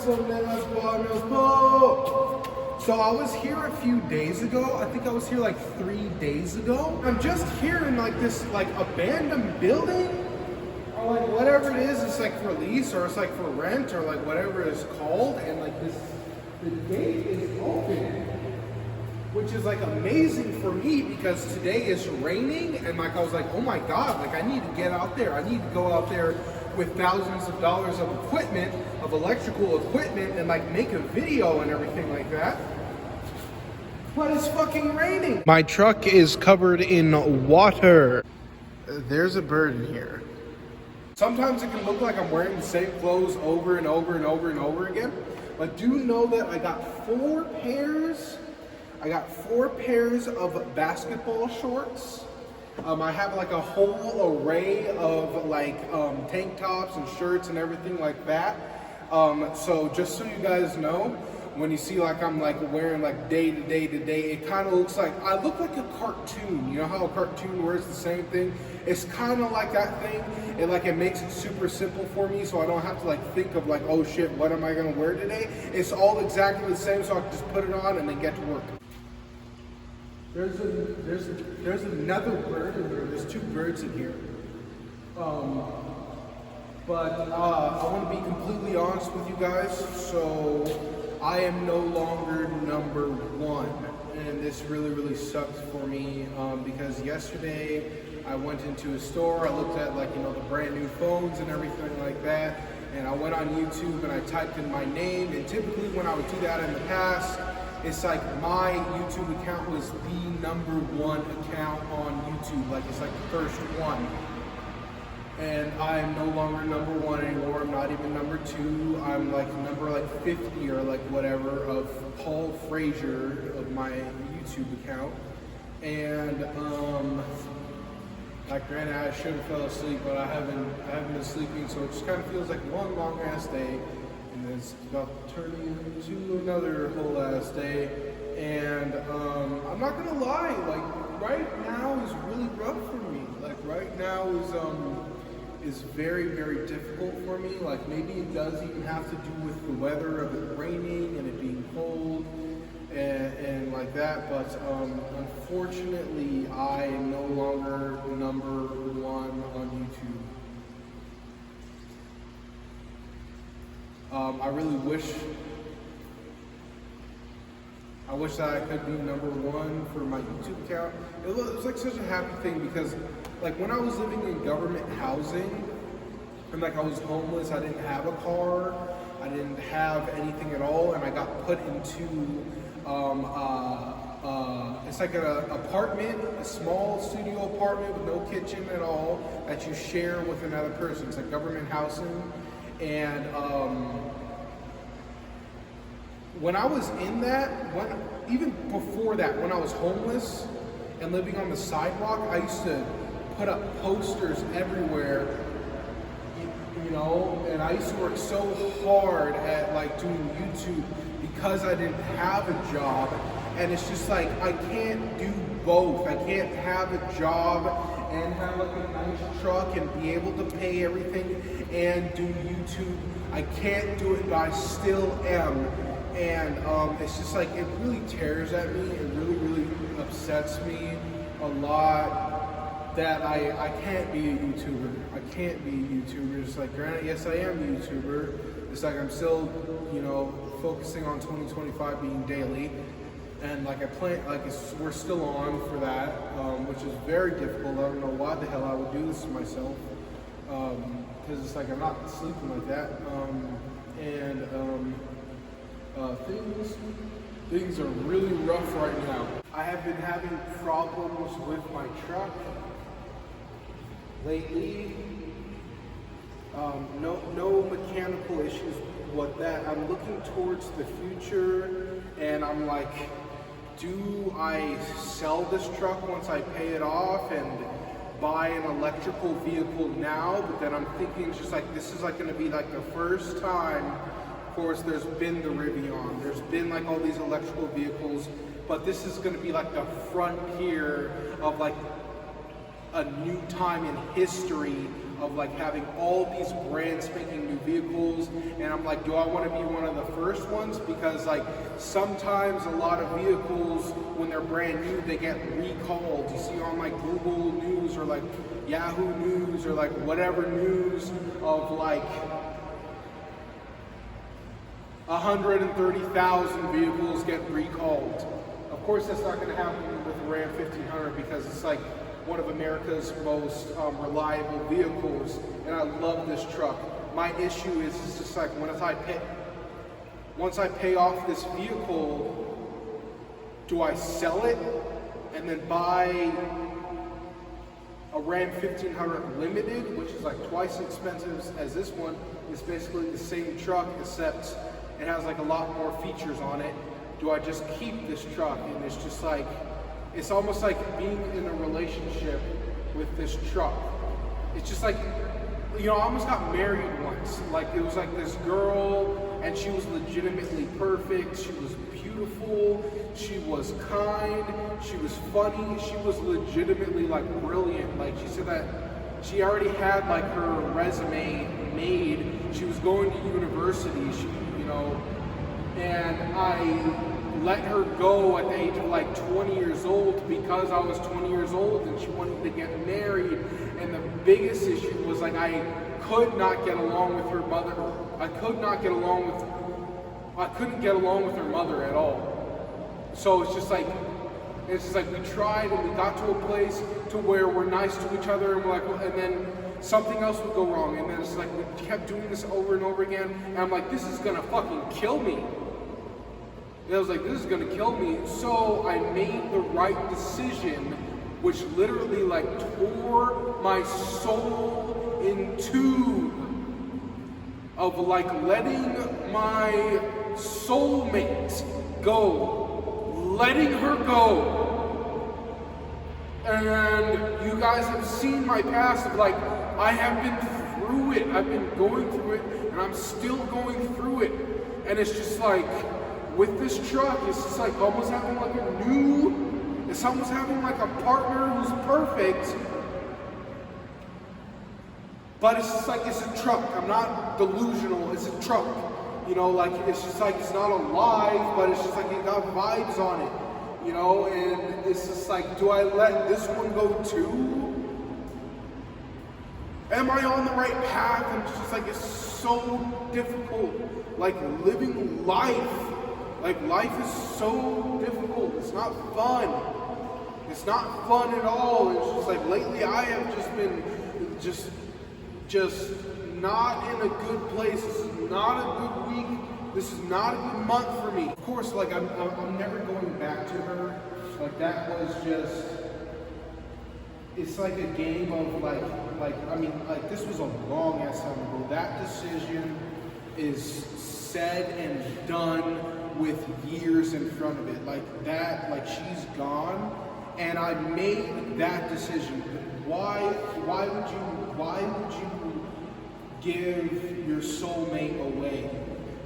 son de las buenas po. So I was here a few days ago. I think I was here like 3 days ago. I'm just here in like this like abandoned building, or like whatever it is. It's like for lease or it's like for rent or like whatever it's called. And like the gate is open, which is like amazing for me because today is raining. And like I was like, oh my God, like I need to get out there. I need to go out there with thousands of dollars of equipment, of electrical equipment, and like make a video and everything like that. But it's fucking raining. My truck is covered in water. There's a bird in here. Sometimes it can look like I'm wearing the same clothes over and over and over and over again. But do know that I got 4 pairs. I got 4 pairs of basketball shorts. I have like a whole array of like tank tops and shirts and everything like that. So just so you guys know, when you see like I'm like wearing like day to day, it kind of looks like I look like a cartoon. You know how a cartoon wears the same thing? It's kind of like that thing. It makes it super simple for me, so I don't have to like think of like, oh shit, what am I gonna wear today? It's all exactly the same, so I can just put it on and then get to work. There's another bird in here. There's 2 birds in here. But I want to be completely honest with you guys. So I am no longer number 1, and this really sucks for me because yesterday I went into a store. I looked at like the brand new phones and everything like that, and I went on YouTube and I typed in my name. And typically when I would do that in the past, it's like my YouTube account was the number 1 account on YouTube. Like it's like the first one. And I am no longer number 1 anymore. I'm not even number 2. I'm like number like 50 or like whatever of Paul Frazier of my YouTube account. And like granted I should have fell asleep, but I haven't been sleeping, so it just kind of feels like one long ass day. And it's about to turn into another whole ass day. And I'm not gonna lie, like right now is really rough for me. Like right now is very difficult for me. Like maybe it does even have to do with the weather of it raining and it being cold and like that. But unfortunately, I am no longer number 1 on YouTube. I really wish that I could be number 1 for my YouTube account. It was like such a happy thing because like when I was living in government housing and like I was homeless, I didn't have a car, I didn't have anything at all, and I got put into it's like an apartment, a small studio apartment with no kitchen at all that you share with another person. It's like government housing. And when I was in that, even before that, when I was homeless and living on the sidewalk, I used to put up posters everywhere, and I used to work so hard at like doing YouTube because I didn't have a job. And it's just like I can't do both. I can't have a job and have like a nice truck and be able to pay everything and do YouTube. I can't do it, but I still am. And it's just like it really tears at me. It really upsets me a lot that I can't be a YouTuber. I can't be a YouTuber. It's like, granted, yes, I am a YouTuber. It's like I'm still, focusing on 2025 being daily. And like I plan, like we're still on for that, which is very difficult. I don't know why the hell I would do this to myself, because it's like I'm not sleeping like that. Things are really rough right now. I have been having problems with my truck lately. No mechanical issues with that. I'm looking towards the future, and I'm like, do I sell this truck once I pay it off and buy an electrical vehicle now? But then I'm thinking it's just like, this is like going to be like the first time. Of course, there's been the Rivian, there's been like all these electrical vehicles, but this is going to be like the frontier of like a new time in history of like having all these brand spanking new vehicles, and I'm like, do I want to be one of the first ones? Because like sometimes a lot of vehicles, when they're brand new, they get recalled. You see on like Google News or like Yahoo News or like whatever news of like 130,000 vehicles get recalled. Of course, that's not going to happen with the Ram 1500 because it's like one of America's most reliable vehicles, and I love this truck. My issue is it's just like once I pay off this vehicle, do I sell it and then buy a Ram 1500 Limited, which is like twice as expensive as this one? It's basically the same truck, except it has like a lot more features on it. Do I just keep this truck? And it's just like, it's almost like being in a relationship with this truck. It's just like, you know, I almost got married once. Like, it was like this girl, and she was legitimately perfect. She was beautiful. She was kind. She was funny. She was legitimately like brilliant. Like, she said that she already had like her resume made. She was going to university. She, you know, and I let her go at the age of like 20 years old because I was 20 years old and she wanted to get married. And the biggest issue was like I could not get along with her mother. I couldn't get along with her mother at all. So it's just like we tried and we got to a place to where we're nice to each other and we're like, and then something else would go wrong, and then it's like we kept doing this over and over again, and I'm like, this is gonna fucking kill me. And I was like, this is gonna kill me. So I made the right decision, which literally like tore my soul in two, of like letting my soulmate go, letting her go. And you guys have seen my past of like, I have been through it. I've been going through it, and I'm still going through it. And it's just like, with this truck, it's just like almost having like it's almost having like a partner who's perfect. But it's just like, it's a truck. I'm not delusional, it's a truck. You know, like, it's just like, it's not alive, but it's just like, it got vibes on it. You know, and it's just like, do I let this one go too? Am I on the right path? And it's just like, it's so difficult. Like, living life. Like, life is so difficult. It's not fun. It's not fun at all. It's just like, lately I have just been just not in a good place. This is not a good week. This is not a good month for me. Of course, like, I'm never going back to her. Like, that was just, it's like a game of like, I mean, like, this was a long ass time ago. That decision is said and done with years in front of it. Like, that, like, she's gone, and I made that decision. Why would you give your soulmate away?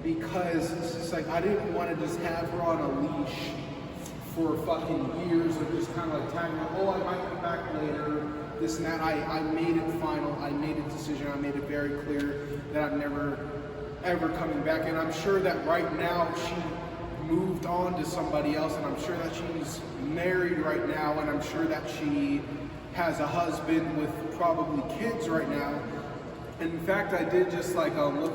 Because it's just like, I didn't want to just have her on a leash for fucking years and just kind of like tagging her, oh, I might come back later, this and that. I made it final. I made a decision. I made it very clear that I'm never ever coming back. And I'm sure that right now she moved on to somebody else, and I'm sure that she's married right now, and I'm sure that she has a husband with probably kids right now. And in fact, I did just like look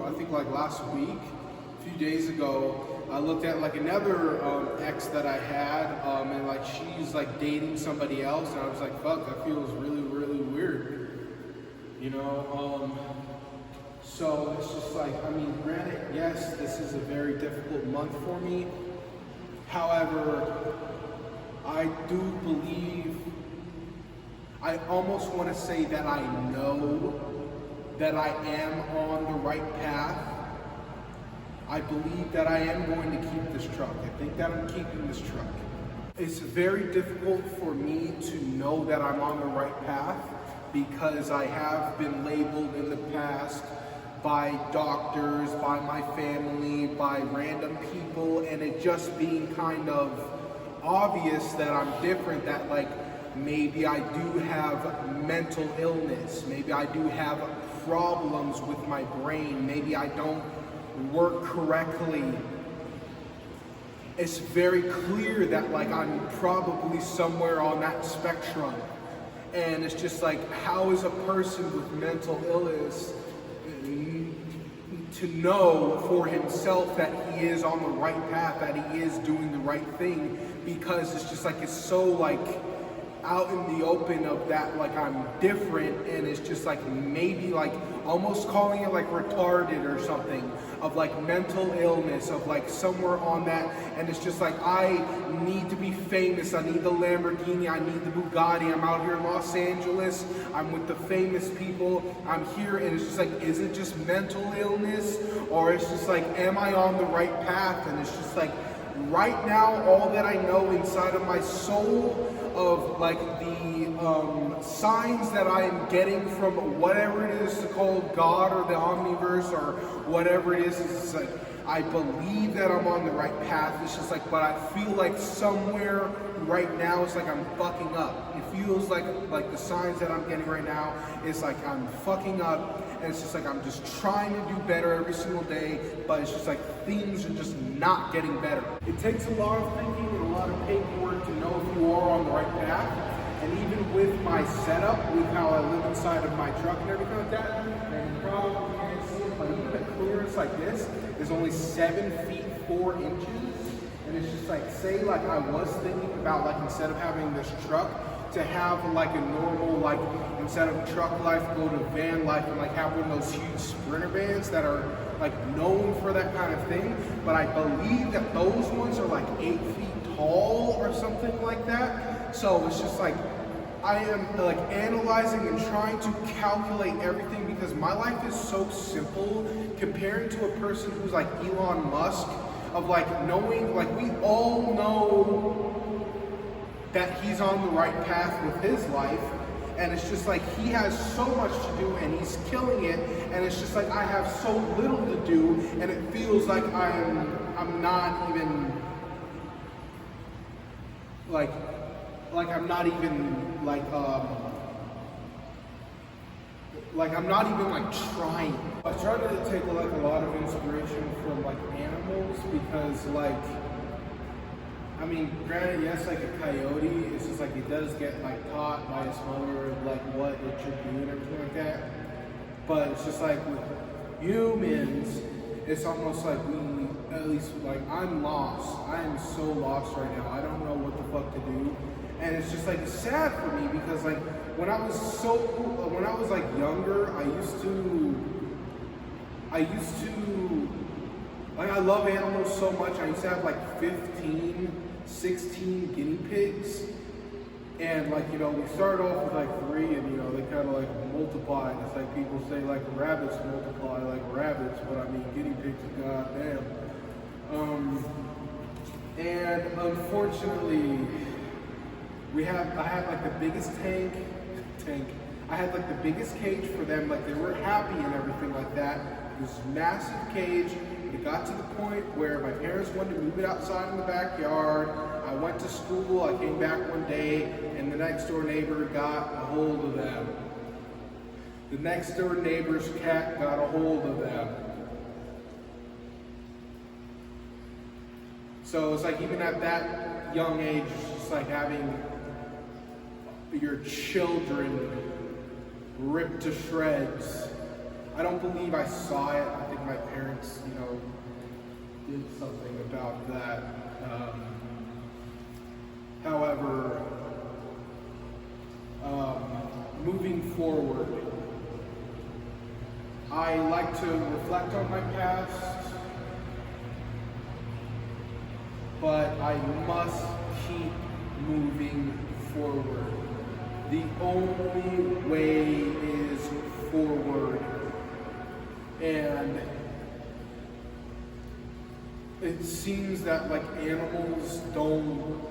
I think like last week, a few days ago, I looked at like another ex that I had, and like she's like dating somebody else, and I was like, fuck, that feels really, really weird, you know. So it's just like, I mean, granted, yes, this is a very difficult month for me. However, I do believe, I almost want to say that I know that I am on the right path. I believe that I am going to keep this truck. I think that I'm keeping this truck. It's very difficult for me to know that I'm on the right path because I have been labeled in the past by doctors, by my family, by random people, and it just being kind of obvious that I'm different, that like maybe I do have mental illness, maybe I do have problems with my brain, maybe I don't work correctly. It's very clear that like I'm probably somewhere on that spectrum. And it's just like, how is a person with mental illness to know for himself that he is on the right path, that he is doing the right thing? Because it's just like, it's so like out in the open of that, like I'm different, and it's just like maybe like almost calling it like retarded or something, of like mental illness, of like somewhere on that. And it's just like, I need to be famous, I need the Lamborghini, I need the Bugatti, I'm out here in Los Angeles, I'm with the famous people, I'm here, and it's just like, is it just mental illness, or it's just like, am I on the right path? And it's just like, right now, all that I know inside of my soul of like the signs that I am getting from whatever it is called God or the omniverse or whatever it is, it's like, I believe that I'm on the right path. It's just like, but I feel like somewhere right now it's like I'm fucking up. It feels like the signs that I'm getting right now is like I'm fucking up, and it's just like I'm just trying to do better every single day, but it's just like things are just not getting better. It takes a lot of thinking and a lot of paperwork to know if you are on the right path. And even with my setup, with how I live inside of my truck and everything like that, and you probably can't see it, but even the clearance like this is only 7 feet 4 inches. And it's just like, say like I was thinking about like, instead of having this truck, to have like a normal, like instead of truck life, go to van life and like have one of those huge Sprinter vans that are like known for that kind of thing. But I believe that those ones are like 8 feet tall or something like that. So it's just like, I am like analyzing and trying to calculate everything, because my life is so simple comparing to a person who's like Elon Musk, of like knowing, like we all know that he's on the right path with his life, and it's just like he has so much to do and he's killing it, and it's just like I have so little to do, and it feels like I'm not even like I'm not even I'm not even like trying. I try to take like a lot of inspiration from like animals, because like, I mean, granted, yes, like a coyote, it's just like it does get like caught by its mother, like what it should do and everything like that. But it's just like with humans, it's almost like we, at least like I'm lost. I am so lost right now. I don't know what the fuck to do. And it's just like sad for me, because like when I was like younger, I used to like, I love animals so much. I used to have like 15, 16 guinea pigs. And like, you know, we started off with like 3, and you know, they kind of like multiplied. It's like people say like rabbits multiply like rabbits, but I mean guinea pigs are goddamn. And unfortunately, I had like the biggest tank. I had like the biggest cage for them. Like they were happy and everything like that. This massive cage. It got to the point where my parents wanted to move it outside in the backyard. I went to school. I came back one day, and the next door neighbor got a hold of them. The next door neighbor's cat got a hold of them. So it's like, even at that young age, it's just like having your children ripped to shreds. I don't believe I saw it. I think my parents, you know, did something about that. However, moving forward, I like to reflect on my past, but I must keep moving forward. The only way is forward. And it seems that like animals don't,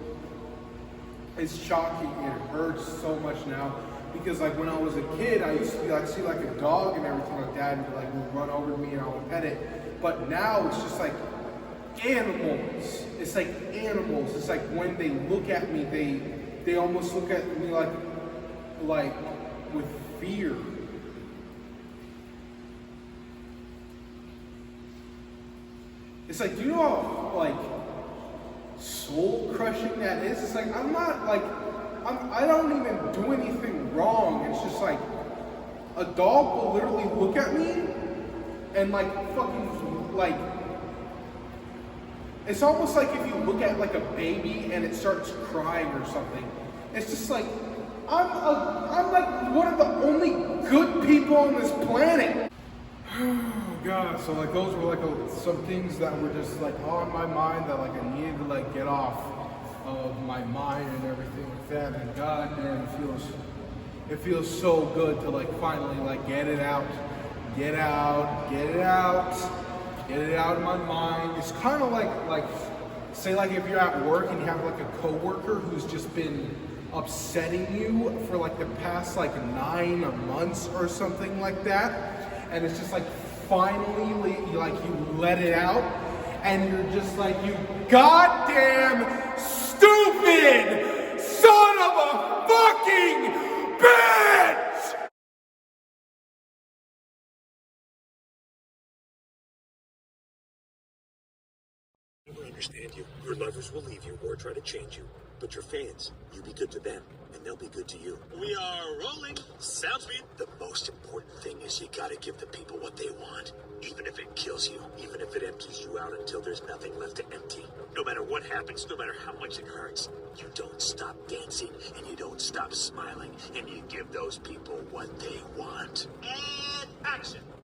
it's shocking, it hurts so much now, because like when I was a kid, I used to be like, see like a dog and everything like that, and like would run over to me and I would pet it. But now it's just like animals. It's like animals. It's like when they look at me, they almost look at me like with fear. It's like, do you know how like soul crushing that is? It's like, I'm not like, I don't even do anything wrong. It's just like, a dog will literally look at me and like fucking like, it's almost like if you look at like a baby and it starts crying or something. It's just like, I'm like one of the only good people on this planet. Oh God, so like those were like some things that were just like on my mind that like I needed to like get off of my mind and everything like that. And God damn, it feels so good to like finally like get it out of my mind. It's kind of like say like if you're at work and you have like a coworker who's just been upsetting you for like the past like 9 months or something like that, and it's just like finally you let it out, and you're just like, you goddamn stupid son of a fucking bitch! I understand you. Your lovers will leave you or try to change you. But your fans, you be good to them, and they'll be good to you. We are rolling. Sounds good. The most important thing is you gotta give the people what they want. Even if it kills you, even if it empties you out until there's nothing left to empty. No matter what happens, no matter how much it hurts, You don't stop dancing, and you don't stop smiling, and you give those people what they want. and action.